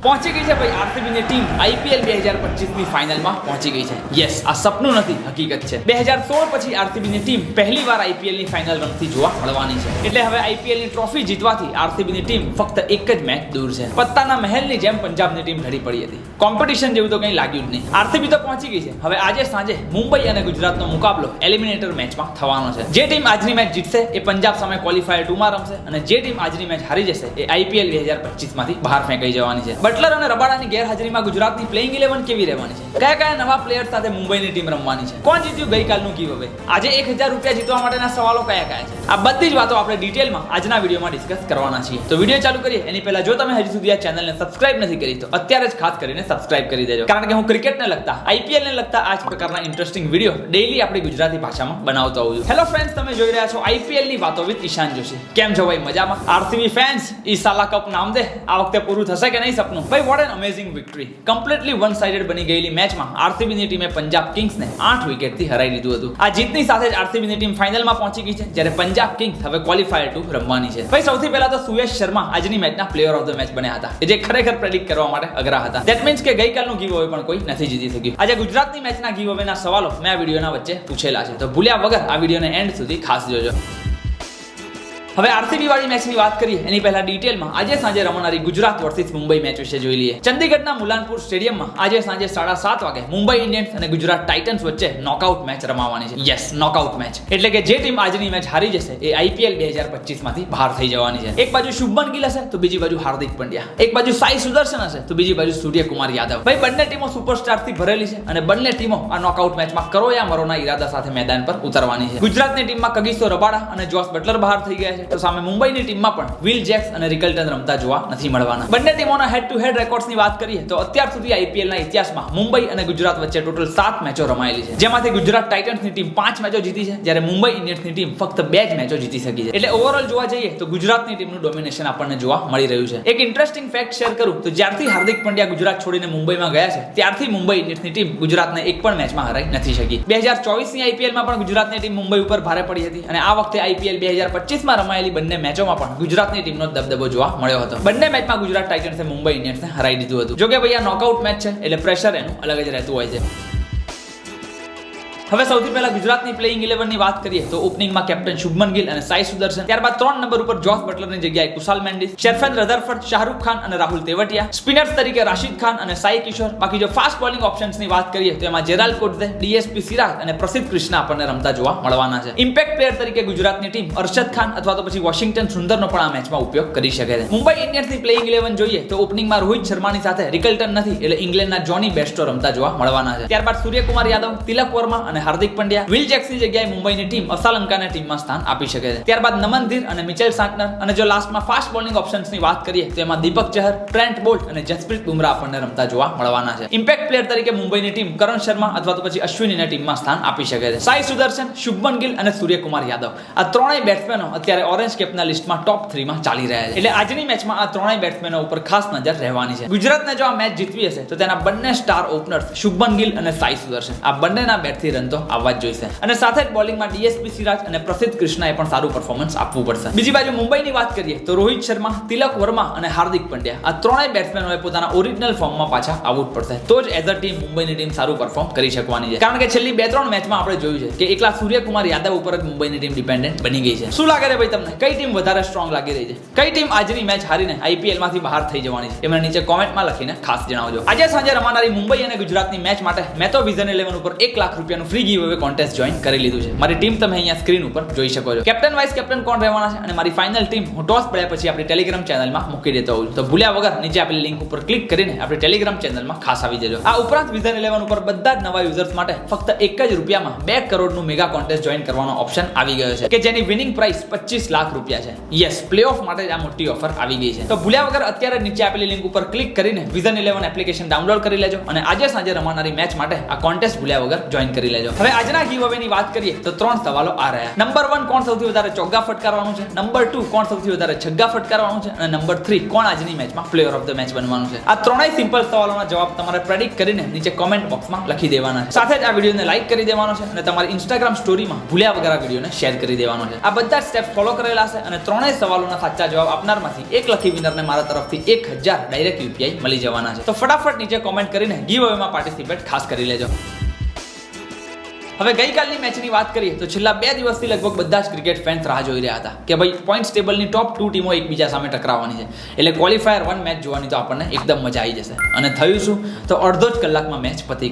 પહોંચી ગઈ છે ભાઈ આરસીબીની ટીમ આઈપીએલ 2025ની ફાઇનલમાં પહોંચી ગઈ છે. યસ, આ સપનું નથી, હકીકત છે. 2016 પછી આરસીબીની ટીમ પહેલીવાર આઈપીએલની ફાઇનલ રમતી જોવા મળવાની છે. એટલે હવે આઈપીએલની ટ્રોફી જીતવાથી આરસીબીની ટીમ ફક્ત એક જ મેચ દૂર છે. પત્તાના મહેલની જેમ પંજાબની ટીમ ઢળી પડી હતી. કોમ્પિટિશન જેવું તો કંઈ લાગ્યું જ નહીં. આરસીબી તો પહોંચી ગઈ છે. હવે આજે સાંજે મુંબઈ અને ગુજરાતનો મુકાબલો એલિમિનેટર મેચમાં થવાનો છે. જે ટીમ આજની મેચ જીતશે એ પંજાબ સામે ક્વોલિફાયર 2 માં રમશે અને જે ટીમ આજની મેચ હારી જશે એ આઈપીએલ 2025 માંથી બહાર ફેંકાઈ જવાની છે. બટલર અને રબાડાની ગેરહાજરીમાં ગુજરાતની પ્લેઇંગ 11 કેવી રહેવાની છે? કયા નવા પ્લેયર્સ સાથે મુંબઈની ટીમ રમવાની છે? કોણ જીત્યું ગઈકાલનું ગીવ અવે? આજે 1000 રૂપિયા જીતવા માટેના સવાલો કયા છે? આ બધી જ વાતો આપણે ડિટેલમાં આજના વિડીયોમાં ડિસ્કસ કરવાના છીએ. તો વિડીયો ચાલુ કરીએ એની પહેલા જો તમે હજી સુધી આ ચેનલને સબસ્ક્રાઇબ નથી કરી તો અત્યારે જ ખાસ કરીને સબસ્ક્રાઇબ કરી દેજો, કારણ કે હું ક્રિકેટને લગતા આઈપીએલને લગતા આ જ પ્રકારના ઇન્ટરેસ્ટિંગ વિડીયો ડેઈલી આપણી ગુજરાતી ભાષામાં બનાવતો હોઉં છું. હેલો ફ્રેન્ડ્સ, તમે જોઈ રહ્યા છો આઈપીએલની વાતો વિથ ઈશાન જોશી. કેમ છો ભાઈ? મજામાં? આરસીબી ફેન્સ, ઈ સાલા કપ નામ દે. આ વખતે પૂરું થશે કે નહીં સપનું? ભાઈ, what an amazing victory. Completely one sided બની ગયેલી મેચમાં આરસીબીની ટીમે પંજાબ કિંગ્સને 8 વિકેટથી હરાવી દીધું હતું. આ જીતની સાથે જ આરસીબીની ટીમ ફાઇનલમાં પહોંચી ગઈ છે, જ્યારે પંજાબ કિંગ્સ હવે ક્વોલિફાયર 2 રમવાની છે. ભાઈ, સૌથી પહેલા તો સુયશ શર્મા આજની મેચના પ્લેયર ઓફ ધ મેચ બન્યા હતા, જે ખરેખર પ્રેડિક્ટ કરવા માટે અઘરા હતા. ધેટ મીન્સ કે ગઈકાલનું ગીવ અવે પણ કોઈ નથી જીતી શક્યું. આજે ગુજરાતની મેચના ગીવ અવેના સવાલો મેં આ વિડીયોના વચ્ચે પૂછેલા છે, તો ભૂલ્યા વગર આ વિડીયોને એન્ડ સુધી ખાસ જોજો. હવે આરસીબી વાળી મેચની વાત કરીએ એની પહેલા ડિટેલમાં આજે સાંજે રમનારી ગુજરાત વર્સિસ મુંબઈ મેચ વિશે જોઈ લઈએ. ચંદીગઢના મુલાનપુર સ્ટેડિયમમાં આજે સાંજે 7:30 વાગે મુંબઈ ઇન્ડિયન્સ અને ગુજરાત ટાઇટન્સ વચ્ચે નોકઆઉટ મેચ રમાવાની છે. યસ, નોકઆઉટ મેચ એટલે કે જે ટીમ આજની મેચ હારી જશે એ આઈપીએલ 2025 માંથી બહાર થઈ જવાની છે. એક બાજુ શુભમન ગિલ હશે તો બીજી બાજુ હાર્દિક પંડ્યા, એક બાજુ સાઈ સુદર્શન હશે તો બીજી બાજુ સૂર્યકુમાર યાદવ. ભાઈ, બંને ટીમો સુપરસ્ટારથી ભરેલી છે અને બંને ટીમો આ નોકઆઉટ મેચમાં કરો યા મરોના ઈરાદા સાથે મેદાન પર ઉતરવાની છે. ગુજરાતની ટીમમાં કગિસો રબાડા અને જોસ બટલર બહાર થઈ ગયા છે, તો સામે મુંબઈની ટીમમાં પણ વિલ જેક્સ અને રિકલ્ટન રમતા જોવા નથી મળવાના. બંને ટીમોના હેડ ટુ હેડ રેકોર્ડ્સની વાત કરીએ તો અત્યાર સુધી આઈપીએલના ઇતિહાસમાં મુંબઈ અને ગુજરાત વચ્ચે ટોટલ 7 મેચો રમાયેલી છે, જેમાંથી ગુજરાત ટાઇટન્સની ટીમ 5 મેચો જીતી છે, જ્યારે મુંબઈ ઇન્ડિયન્સની ટીમ ફક્ત 2 જ મેચો જીતી શકી છે. એટલે ઓવરઓલ જોવા જઈએ તો ગુજરાતની ટીમનું ડોમિનેશન આપણને જોવા મળી રહ્યું છે. એક ઇન્ટરેસ્ટિંગ ફેક્ટ શેર કરું તો જ્યારથી હાર્દિક પંડ્યા ગુજરાત છોડીને મુંબઈમાં ગયા છે ત્યારથી મુંબઈ ઇન્ડિયન્સની ટીમ ગુજરાતને એક પણ મેચમાં હરાઈ નથી શકી. 2024ની આઈપીએલમાં પણ ગુજરાતની ટીમ મુંબઈ ઉપર ભારે પડી હતી અને આ વખતે આઈપીએલ 2025માં રમાયેલી બંને મેચોમાં પણ ગુજરાતની ટીમનો દબદબો જોવા મળ્યો હતો. બંને મેચમાં ગુજરાત ટાઇટન્સે મુંબઈ ઇન્ડિયન્સને હરાવી દીધું હતું. જો કે ભાઈ, આ નોકઆઉટ મેચ છે એટલે પ્રેશર એનું અલગ જ રહેતું હોય છે. હવે સૌથી પહેલા ગુજરાતની પ્લેઇંગ 11 ની વાત કરીએ તો ઓપનિંગમાં કેપ્ટન શુભમન ગિલ અને સાઈ સુદર્શન, ત્યારબાદ 3 નંબર ઉપર જોસ બટલરની જગ્યાએ કુશાલ મેન્ડિસ, શેરફેન રધરફર્ડ, શાહરૂખ ખાન અને રાહુલ તેવટિયા, સ્પિનર્સ તરીકે રાશિદ ખાન અને સાઈ કિશોર. બાકી જો ફાસ્ટ બોલિંગ ઓપ્શન્સની વાત કરીએ તો એમાં જેરાલ કોટઝે, ડીએસપી સિરાજ અને પ્રસિદ્ધ કૃષ્ણા આપણને રમતા જોવા મળવાના છે. ઇમ્પેક્ટ પ્લેયર તરીકે ગુજરાતની ટીમ અરશદ ખાન અથવા તો પછી વોશિંગ્ટન સુંદરનો પણ આ મેચમાં ઉપયોગ કરી શકે છે. મુંબઈ ઇન્ડિયન્સની પ્લેઇંગ 11 જોઈએ તો ઓપનિંગમાં રોહિત શર્માની સાથે રિકલ્ટન નથી એટલે ઇંગ્લેન્ડના જોની બેસ્ટો રમતા જોવા મળવાના છે. ત્યારબાદ સૂર્યકુમાર યાદવ, તિલક વર્મા અને હાર્દિક પંડ્યા, વિલ જેક્સની જગ્યાએ મુંબઈની ટીમ અસાલંકાને ટીમમાં સ્થાન આપી શકે છે. ત્યારબાદ નમન ધીર અને મિચેલ સાન્ટનર અને જો લાસ્ટમાં ફાસ્ટ બોલિંગ ઓપ્શન્સની વાત કરીએ તો એમાં દીપક ચહર, ટ્રેન્ટ બોલ્ટ અને જસપ્રીત બુમરાહ આપણને રમતા જોવા મળવાના છે. ઇમ્પેક્ટ પ્લેયર તરીકે મુંબઈની ટીમ કરણ શર્મા અથવા તો પછી અશ્વિનીને ટીમમાં સ્થાન આપી શકે છે. સાઈ સુદર્શન, શુભમન ગિલ અને સૂર્યકુમાર યાદવ આ ત્રણેય બેટ્સમેનો અત્યારે ઓરેન્જ કેપના લિસ્ટમાં ટોપ 3 માં ચાલી રહ્યા છે. એટલે આજની મેચમાં આ ત્રણેય બેટ્સમેનો ઉપર ખાસ નજર રહેવાની છે. ગુજરાતને જો આ મેચ જીતવી હશે તો તેના બંને સ્ટાર ઓપનર્સ શુભમન ગિલ અને સાઈ સુદર્શન આ બંનેના બેટથી રન તો આવવા જ જોઈશે અને સાથે જ બોલિંગમાં ડીએસપી સિરાજ અને પ્રસિદ્ધ કૃષ્ણાએ પણ સારું પરફોર્મન્સ આપવું પડશે. બીજી બાજુ મુંબઈની વાત કરીએ તો રોહિત શર્મા, તિલક વર્મા અને હાર્દિક પંડ્યા આ ત્રણેય બેટ્સમેનોએ પોતાના ઓરિજિનલ ફોર્મમાં પાછા આવવું જ પડશે, તો જ એઝ અ ટીમ મુંબઈની ટીમ સારું પરફોર્મ કરી શકવાની છે. કારણ કે છેલ્લી 2-3 મેચમાં આપણે જોયું છે કે એકલા સૂર્યકુમાર યાદવ ઉપર જ મુંબઈની ટીમ ડિપેન્ડન્ટ બની ગઈ છે. શું લાગે છે ભાઈ તમને? કઈ ટીમ વધારે સ્ટ્રોંગ લાગી રહી છે? કઈ ટીમ આજની મેચ હારીને આઈપીએલ માંથી બહાર થઈ જવાની છે? એમને નીચે કોમેન્ટમાં લખીને ખાસ જણાવજો. આજે સાંજે રમાનારી મુંબઈ અને ગુજરાતની મેચ માટે મેં તો વિઝન 11 ઉપર 1 લાખ રૂપિયાનું ફ્રી ગીવ અવે કોન્ટેસ્ટ જોઈન કરી લીધું છે. મારી ટીમ તમે અહીંયા સ્ક્રીન ઉપર જોઈ શકો છો. કેપ્ટન વાઇસ કેપ્ટન કોણ રહેવાના છે અને મારી ફાઇનલ ટીમ હું ટોસ પડ્યા પછી આપણી ટેલિગ્રામ ચેનલમાં મૂકી દેતો હોઉં છું. તો ભૂલ્યા વગર નીચે આપેલી લિંક ઉપર ક્લિક કરીને આપણી ટેલિગ્રામ ચેનલમાં ખાસ આવી જજો. આ ઉપરાંત વિઝન 11 ઉપર બધા જ નવા યુઝર્સ માટે ફક્ત 1 જ રૂપિયામાં 2 કરોડનું મેગા કોન્ટેસ્ટ જોઈન કરવાનો ઓપ્શન આવી ગયો છે કે જેની વિનિંગ પ્રાઇસ 25 લાખ રૂપિયા છે. યસ, પ્લેઓફ માટે જ આ મોટી ઓફર આવી ગઈ છે. તો ભૂલ્યા વગર અત્યારે નીચે આપેલી લિંક ઉપર ક્લિક કરીને વિઝન 11 એપ્લિકેશન ડાઉનલોડ કરી લેજો અને આજે સાંજે રમાનારી મેચ માટે આ કોન્ટેસ્ટ ભૂલ્યા વગર જોઈન કરી લેજો. લેજો. હવે આજના ગીવ ની વાત કરીએ તો 3 સવાલો આ રહ્યા. નંબર 1, કોણ સૌથી વધારે ચોગ્ગા ફટકારવાનું છે? નંબર 2, કોણ સૌથી વધારે છગ્ગા ફટકારવાનું છે? અને નંબર 3, કોણ આજની મેચમાં પ્લેયર ઓફ ધ મેચ બનવાનું છે? આ ત્રણેય સિમ્પલ સવાલોના જવાબ તમારે પ્રેડિક્ટ કરીને નીચે કોમેન્ટ બોક્સમાં લખી દેવાના છે. સાથે જ આ વિડીયોને લાઈક કરી દેવાનો છે અને તમારી ઇન્સ્ટાગ્રામ સ્ટોરીમાં ભૂલ્યા વગર આ વિડીયોને શેર કરી દેવાનો છે. આ બધા સ્ટેપ્સ ફોલો કરેલા છે અને ત્રણેય સવાલોના સાચા જવાબ આપનારમાંથી એક લકી વિનરને મારા તરફથી 1000 ડાયરેક્ટ યુપીઆઈ મળી જવાના છે. તો ફટાફટ નીચે કોમેન્ટ કરીને ગીવ અવેમાં પાર્ટિસિપેટ ખાસ કરી લેજો. હવે ગઈકાલની મેચની વાત કરીએ તો છેલ્લા 2 દિવસથી લગભગ બધા જ ક્રિકેટ ફેન્સ રાહ જોઈ રહ્યા હતા કે ભાઈ પોઈન્ટ્સ ટેબલની ટોપ 2 ટીમો એકબીજા સામે ટકરાવવાની છે, એટલે ક્વોલિફાયર 1 મેચ જોવાની તો આપણને એકદમ મજા આવી જશે. અને થયું શું? તો અડધો જ કલાકમાં મેચ પતી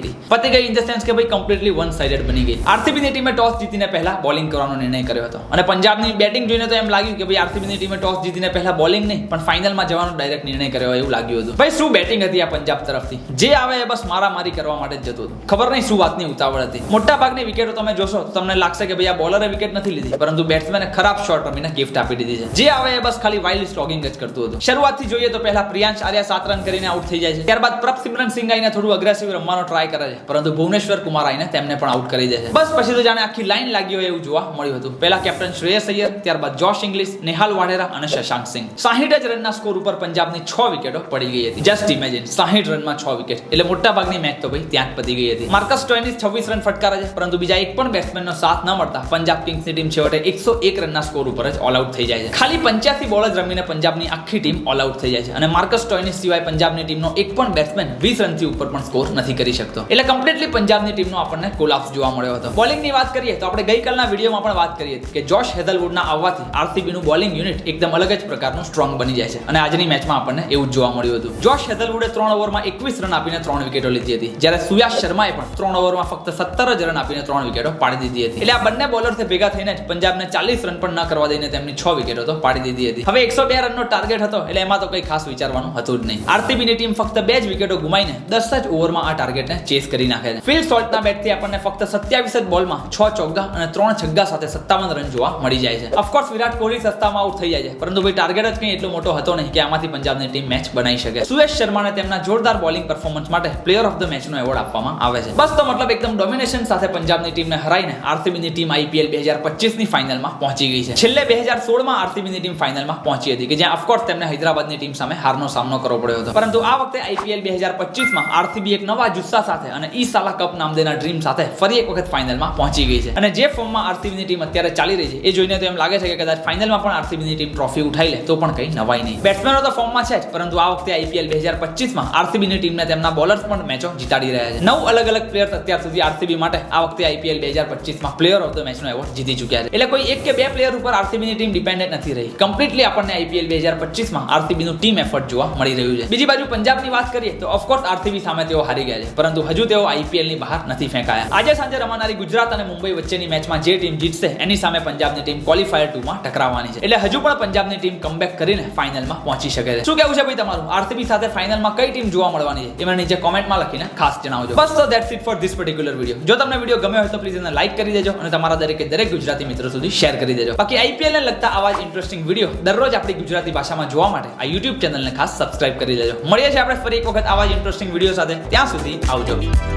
ગઈ ઇન ધ સેન્સ કે ભાઈ કમ્પ્લીટલી વન સાઇડેડ બની ગઈ. આરસીબીની ટીમે ટોસ જીતીને પહેલા બોલિંગ કરવાનો નિર્ણય કર્યો હતો અને પંજાબની બેટિંગ જોઈને તો એમ લાગ્યું કે ભાઈ આરસીબીની ટીમે ટોસ જીતીને પહેલા બોલિંગ નહીં પણ ફાઇનલમાં જવાનો ડાયરેક્ટ નિર્ણય કર્યો એવું લાગ્યું હતું. ભાઈ શું બેટિંગ હતી આ પંજાબ તરફથી! જે આવે એ બસ મારામારી કરવા માટે જ જતું હતું. ખબર નહીં શું વાતની ઉતાવળ હતી. મોટા ભાગની વિકેટો તમે જોશો તો તમને લાગશે કે ભાઈ આ બોલરે વિકેટ નથી લીધી, પરંતુ બેટ્સમેને ખરાબ શોટ રમીને ગિફ્ટ આપી દીધી છે. જે આવે એ બસ ખાલી વાઇલ્ડ સ્લોગિંગ જ કરતું હતું. શરૂઆતથી જોઈએ તો પહેલા પ્રિયાંશ આર્યા 7 રન કરીને આઉટ થઈ જાય છે. ત્યારબાદ પ્રભસિમરન સિંહ આઈને થોડું અગ્રેસિવ રમવાનો ટ્રાય કરે છે, પરંતુ ભુવનેશ્વર કુમાર આઈને તેમને પણ આઉટ કરી દે છે. બસ પછી તો જાણે આખી લાઈન લાગી હોય એવું જોવા મળ્યું હતું. પહેલા કેપ્ટન શ્રેયસ અય્યર, ત્યારબાદ જોશ ઇંગ્લિશ, નેહાલ વાઢેરા અને શશાંક સિંહ. 60 જ રનના સ્કોર ઉપર પંજાબની 6 વિકેટો પડી ગઈ હતી. જસ્ટ ઇમેજિન, 60 રનમાં 6 વિકેટ એટલે મોટા ભાગની મેચ તો ભાઈ ત્યાં જ પતી ગઈ હતી. માર્કસ સ્ટોઇનિસ 26 રન ફટકારે છે, પરંતુ બીજા એક પણ બેટ્સમેનનો સાથ ન મળતા પંજાબ કિંગ્સની ટીમ છેવટે 101 રનના સ્કોર ઉપર જ ઓલ આઉટ થઈ જાય છે. ખાલી 85 બોલ જ રમીને પંજાબની આખી ટીમ ઓલ આઉટ થઈ જાય છે અને માર્કસ સ્ટોઇનિસ સિવાય પંજાબની ટીમનો એક પણ બેટ્સમેન 20 રનથી ઉપર પણ સ્કોર નથી કરી શકતો. એટલે કમ્પ્લીટલી પંજાબની ટીમનો આપણને કોલાપ્સ જોવા મળ્યો હતો. બોલિંગની વાત કરીએ તો આપણે ગઈકાલના વિડીયોમાં પણ વાત કરી હતી કે જોશ હેઝલવુડના આવવાથી આરસીબીનું બોલિંગ યુનિટ એકદમ અલગ જ પ્રકારનું સ્ટ્રોંગ બની જાય છે અને આજની મેચમાં આપણને એવું જ જોવા મળ્યું હતું. જોશ હેઝલવુડે 3 ઓવરમાં 21 રન આપીને 3 વિકેટો લીધી હતી, જ્યારે સુયાશ શર્માએ પણ 3 ઓવરમાં ફક્ત 17 જ રન આપીને 3 વિકેટો પાડી દીધી હતી. એટલે આ બંને બોલર્સે ભેગા થઈને જ પંજાબને 40 રન પણ ન કરવા દઈને તેમની 6 વિકેટો તો પાડી દીધી હતી. હવે 102 રનનો ટાર્ગેટ હતો એટલે એમાં તો કંઈ ખાસ વિચારવાનું હતું જ નહીં. આરસીબીની ટીમ ફક્ત 2 જ વિકેટો ગુમાઈને 10 જ ઓવરમાં આ ટાર્ગેટને ચેસ કરી નાખે છે. ફિલ સોલ્ટના બેટથી આપણને ફક્ત 27 જ બોલમાં 6 ચોગ્ગા અને 3 છગ્ગા સાથે 57 રન જોવા મળી જાય છે. ઓફકોર્સ વિરાટ કોહલી સસ્તામાં આઉટ થઈ જાય છે, પરંતુ ભાઈ ટાર્ગેટ જ કંઈ એટલો મોટો હતો નહીં કે આમાંથી પંજાબની ટીમ મેચ બનાવી શકે. સુયેશ શર્માને તેમના જોરદાર બોલિંગ પરફોર્મન્સ માટે પ્લેયર ઓફ ધ મેચનો એવોર્ડ આપવામાં આવે છે. બસ તો મતલબ એકદમ ડોમિનેશન સાથે પંજાબની ટીમને હરાઈને આરસીબીની ટીમ આઈપીએલ 2025 ની ફાઇનલમાં પહોંચી ગઈ છે. છેલ્લે 2016 માં આરસીબીની ટીમ ફાઇનલમાં પહોંચી હતી કે જ્યાં ઓફકોર્સ તેમને હૈદરાબાદની ટીમ સામે હારનો સામનો કરવો પડ્યો હતો, પરંતુ આ વખતે આઈપીએલ 2025 માં આરસીબી એક નવા જુસ્સા સાથે અને ઈ સાલા કપ નામદેના ડ્રીમ સાથે ફરી એક વખત ફાઇનલમાં પહોંચી ગઈ છે. અને જે ફોર્મમાં આરસીબીની ટીમ અત્યારે ચાલી રહી છે એ જોઈને તો એમ લાગે છે કે કદાચ ફાઇનલમાં પણ આરસીબીની ટીમ ટ્રોફી ઉઠાઈ લે તો પણ કંઈ નવાઈ નહીં. બેટ્સમેનો તો ફોર્મમાં છે જ, પરંતુ આ વખતે આઈપીએલ 2025 માં આરસીબીની ટીમને તેમના બોલર્સ પણ મેચો જીતાડી રહ્યા છે. 9 અલગ અલગ પ્લેયર્સ અત્યાર સુધી આરસીબી માટે આ વખતે આઈપીએલ 2025 માં પ્લેયર ઓફ ધ મેચનો એવોર્ડ જીતી ચૂક્યા છે. એટલે કોઈ એક કે બે પ્લેયર ઉપર આરસીબીની ટીમ ડિપેન્ડન્ટ નથી રહી. કમ્પ્લીટલી આપણને આઈપીએલ 2025 માં આરસીબીનું ટીમ એફર્ટ જોવા મળી રહ્યું છે. બીજી બાજુ પંજાબની વાત કરીએ તો ઓફકોર્સ આરસીબી સામે તેઓ હારી ગયા છે, પરંતુ હજુ તેઓ આઈપીએલ ની બહાર નથી ફેંકાયા. આજે સાંજે રમાનારી ગુજરાત અને મુંબઈ વચ્ચેની મેચમાં જે ટીમ જીતશે એની સામે પંજાબની ટીમ ક્વોલિફાયર 2 માં ટકરાવવાની છે. એટલે હજુ પણ પંજાબની ટીમ કમબેક કરીને ફાઇનલમાં પહોંચી શકે છે. શું કહેવું છે ભાઈ તમારું? આરસીબી સાથે ફાઇનલમાં કઈ ટીમ જોવા મળવાની છે એ મને નીચે કોમેન્ટમાં લખીને ખાસ જણાવજો. બસ તો that's it for this particular video. જો તમને વિડીયો ગમ્યો હોય તો પ્લીઝ એને લાઈક કરી દેજો અને તમારા દરેક ગુજરાતી મિત્રો સુધી શેર કરી દેજો. બાકી આઈપીએલ ને લગતા આવા જ ઇન્ટરેસ્ટિંગ વિડીયો દરરોજ આપણી ગુજરાતી ભાષામાં જોવા માટે આ YouTube ચેનલને ખાસ સબસ્ક્રાઇબ કરી લેજો. મળીએ છીએ આપણે ફરી એક વખત આવા જ ઇન્ટરેસ્ટિંગ વિડીયો સાથે. ત્યાં સુધી આવજો.